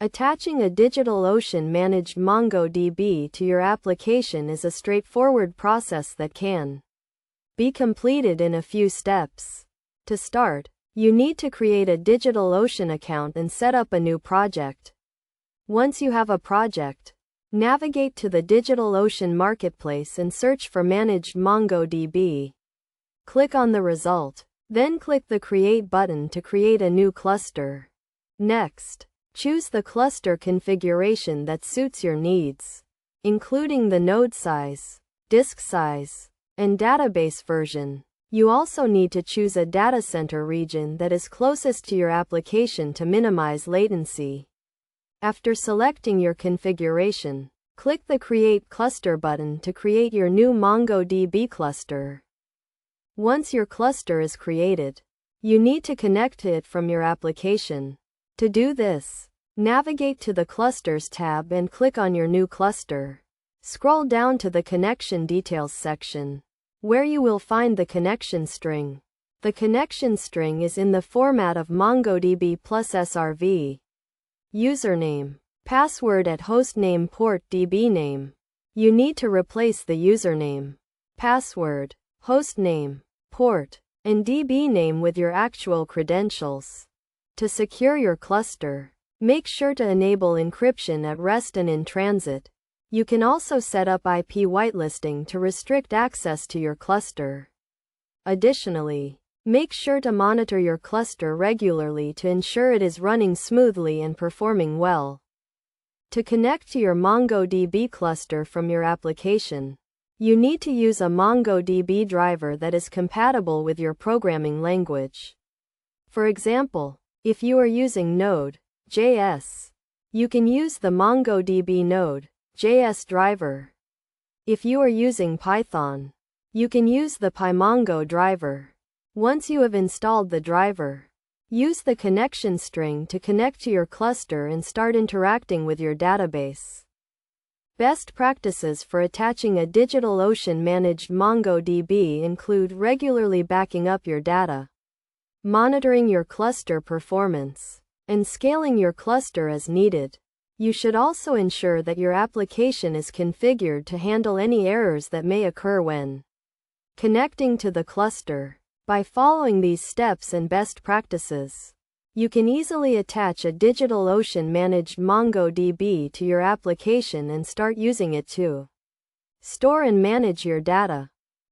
Attaching a DigitalOcean managed MongoDB to your application is a straightforward process that can be completed in a few steps. To start, you need to create a DigitalOcean account and set up a new project. Once you have a project, navigate to the DigitalOcean marketplace and search for Managed MongoDB. Click on the result, then click the Create button to create a new cluster. Next, choose the cluster configuration that suits your needs, including the node size, disk size, and database version. You also need to choose a data center region that is closest to your application to minimize latency. After selecting your configuration, click the Create Cluster button to create your new MongoDB cluster. Once your cluster is created, you need to connect it from your application. To do this, navigate to the Clusters tab and click on your new cluster. Scroll down to the Connection Details section, where you will find the connection string. The connection string is in the format of MongoDB plus SRV. Username, password at hostname, port, DB name. You need to replace the username, password, hostname, port, and DB name with your actual credentials. To secure your cluster, make sure to enable encryption at rest and in transit. You can also set up IP whitelisting to restrict access to your cluster. Additionally, make sure to monitor your cluster regularly to ensure it is running smoothly and performing well. To connect to your MongoDB cluster from your application, you need to use a MongoDB driver that is compatible with your programming language. For example, if you are using Node.js, you can use the MongoDB Node.js driver. If you are using Python, you can use the PyMongo driver. Once you have installed the driver, use the connection string to connect to your cluster and start interacting with your database. Best practices for attaching a DigitalOcean managed MongoDB include regularly backing up your data, monitoring your cluster performance, and scaling your cluster as needed. You should also ensure that your application is configured to handle any errors that may occur when connecting to the cluster. By following these steps and best practices, you can easily attach a DigitalOcean managed MongoDB to your application and start using it to store and manage your data.